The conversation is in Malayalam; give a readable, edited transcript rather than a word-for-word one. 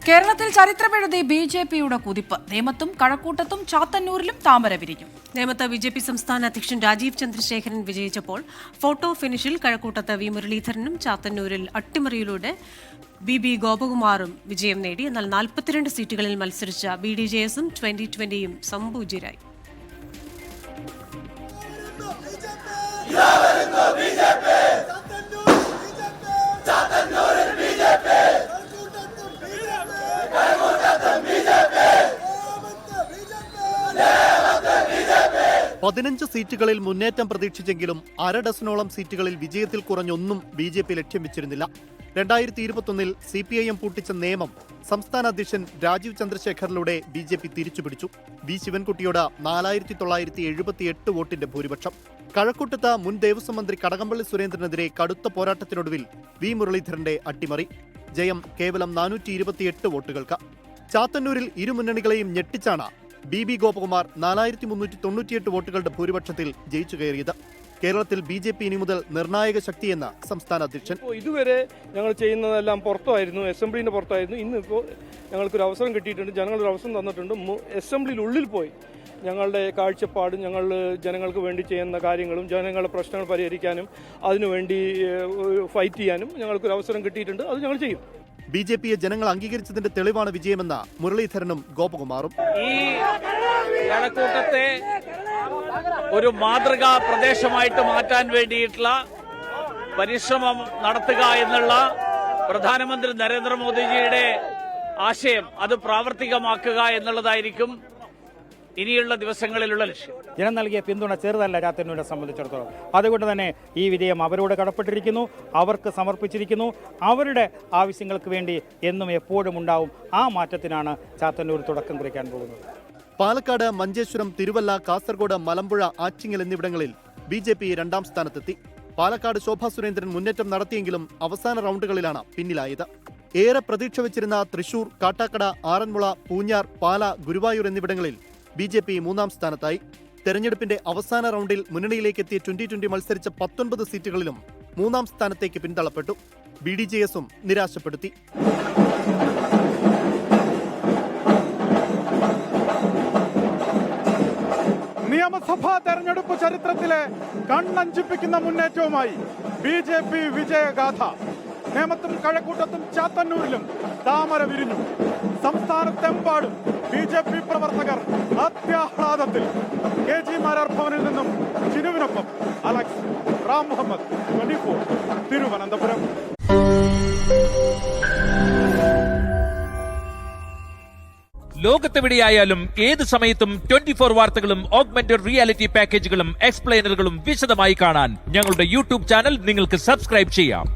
കേരളത്തിൽ ചരിത്രമെഴുതി ബിജെപിയുടെ കുതിപ്പ്. നേമത്തും കഴക്കൂട്ടത്തും ചാത്തന്നൂരിലും താമര വിരിഞ്ഞു. നേമത്ത് ബിജെപി സംസ്ഥാന അധ്യക്ഷൻ രാജീവ് ചന്ദ്രശേഖരൻ വിജയിച്ചപ്പോൾ ഫോട്ടോ ഫിനിഷിൽ കഴക്കൂട്ടത്ത് വി മുരളീധരനും ചാത്തന്നൂരിൽ അട്ടിമറിയിലൂടെ ബി ഗോപകുമാറും വിജയം നേടി. എന്നാൽ 42 സീറ്റുകളിൽ മത്സരിച്ച BDJS-ഉം 2020-യും സംപൂജ്യരായി. പതിനഞ്ച് സീറ്റുകളിൽ മുന്നേറ്റം പ്രതീക്ഷിച്ചെങ്കിലും അരഡസനോളം സീറ്റുകളിൽ വിജയത്തിൽ കുറഞ്ഞൊന്നും BJP ലക്ഷ്യം വെച്ചിരുന്നില്ല. 2021-ൽ CPIM പൂട്ടിച്ച നിയമം സംസ്ഥാന അധ്യക്ഷൻ രാജീവ് ചന്ദ്രശേഖറിലൂടെ BJP തിരിച്ചുപിടിച്ചു. വി ശിവൻകുട്ടിയോട് 4978 വോട്ടിന്റെ ഭൂരിപക്ഷം. കഴക്കൂട്ടത്ത് മുൻ ദേവസ്വം മന്ത്രി കടകംപള്ളി സുരേന്ദ്രനെതിരെ കടുത്ത പോരാട്ടത്തിനൊടുവിൽ വി മുരളീധരന്റെ അട്ടിമറി. ജയം കേവലം 428 വോട്ടുകൾക്ക്. ചാത്തന്നൂരിൽ ഇരുമുന്നണികളെയും ഞെട്ടിച്ചാണ് ബി ഗോപകുമാർ 4398 വോട്ടുകളുടെ ഭൂരിപക്ഷത്തിൽ ജയിച്ചു കയറിയത്. കേരളത്തിൽ BJP ഇനി മുതൽ നിർണായക ശക്തിയെന്ന് സംസ്ഥാന അധ്യക്ഷൻ. ഇതുവരെ ഞങ്ങൾ ചെയ്യുന്നതെല്ലാം പുറത്തായിരുന്നു, അസംബ്ലിന്റെ പുറത്തായിരുന്നു. ഇന്നിപ്പോൾ ഞങ്ങൾക്കൊരു അവസരം കിട്ടിയിട്ടുണ്ട്, ജനങ്ങളൊരു അവസരം തന്നിട്ടുണ്ട്. അസംബ്ലിയിലുള്ളിൽ പോയി ഞങ്ങളുടെ കാഴ്ചപ്പാടും ഞങ്ങൾ ജനങ്ങൾക്ക് വേണ്ടി ചെയ്യുന്ന കാര്യങ്ങളും ജനങ്ങളുടെ പ്രശ്നങ്ങൾ പരിഹരിക്കാനും അതിനുവേണ്ടി ഫൈറ്റ് ചെയ്യാനും ഞങ്ങൾക്കൊരു അവസരം കിട്ടിയിട്ടുണ്ട്. അത് ഞങ്ങൾ ചെയ്യും. BJPയെ ജനങ്ങൾ അംഗീകരിച്ചതിന്റെ തെളിവാണ് വിജയമെന്ന മുരളീധരനും ഗോപകുമാറും. ഈ കഴക്കൂട്ടത്തെ ഒരു മാതൃകാ പ്രദേശമായിട്ട് മാറ്റാൻ വേണ്ടിയിട്ടുള്ള പരിശ്രമം നടത്തുക എന്നുള്ള പ്രധാനമന്ത്രി നരേന്ദ്രമോദിജിയുടെ ആശയം അത് പ്രാവർത്തികമാക്കുക എന്നുള്ളതായിരിക്കും ഇനിയുള്ള ദിവസങ്ങളിലുള്ള ലക്ഷ്യം. ജനം നൽകിയ പിന്തുണ ചെറുതല്ല ചാത്തന്നൂരിനെ സംബന്ധിച്ചിടത്തോളം. അതുകൊണ്ട് തന്നെ ഈ വിജയം അവരോട് കടപ്പെട്ടിരിക്കുന്നു, അവർക്ക് സമർപ്പിച്ചിരിക്കുന്നു. അവരുടെ ആവശ്യങ്ങൾക്ക് വേണ്ടി എന്നും എപ്പോഴും ഉണ്ടാവും. ആ മാറ്റത്തിനാണ് ചാത്തന്നൂർ തുടക്കം കുറിക്കാൻ പോകുന്നത്. പാലക്കാട്, മഞ്ചേശ്വരം, തിരുവല്ല, കാസർഗോഡ്, മലമ്പുഴ, ആറ്റിങ്ങൽ എന്നിവിടങ്ങളിൽ BJP രണ്ടാം സ്ഥാനത്തെത്തി. പാലക്കാട് ശോഭാ സുരേന്ദ്രൻ മുന്നേറ്റം നടത്തിയെങ്കിലും അവസാന റൗണ്ടുകളിലാണ് പിന്നിലായത്. ഏറെ പ്രതീക്ഷ വെച്ചിരുന്ന തൃശൂർ, കാട്ടാക്കട, ആറന്മുള, പൂഞ്ഞാർ, പാല, ഗുരുവായൂർ എന്നിവിടങ്ങളിൽ BJP മൂന്നാം സ്ഥാനത്തായി. തെരഞ്ഞെടുപ്പിന്റെ അവസാന റൗണ്ടിൽ മുന്നണിയിലേക്ക് എത്തിയ 2020 മത്സരിച്ച 19 സീറ്റുകളിലും മൂന്നാം സ്ഥാനത്തേക്ക് പിന്തള്ളപ്പെട്ടു. BDJS-ഉം നിരാശപ്പെടുത്തി. നിയമസഭാ തെരഞ്ഞെടുപ്പ് ചരിത്രത്തിലെ കണ്ണഞ്ചിപ്പിക്കുന്ന മുന്നേറ്റവുമായി BJP വിജയഗാഥ. നേമത്തും കഴക്കൂട്ടത്തും ചാത്തന്നൂരിലും താമര വിരിഞ്ഞു. സംസ്ഥാനത്തെമ്പാടും BJP പ്രവർത്തകർ അത്യാഹ്ലാദത്തിൽ. KG മാരാർ ഭവനിൽ നിന്നും ചിനുവിനൊപ്പം അലക്സ് റാം മുഹമ്മദ്, 24 തിരുവനന്തപുരം. ലോകത്തെവിടെയായാലും ഏത് സമയത്തും 24 വാർത്തകളും ഓഗ്മെന്റഡ് റിയാലിറ്റി പാക്കേജുകളും എക്സ്പ്ലെയിനറുകളും വിശദമായി കാണാൻ ഞങ്ങളുടെ YouTube ചാനൽ നിങ്ങൾക്ക് സബ്സ്ക്രൈബ് ചെയ്യാം.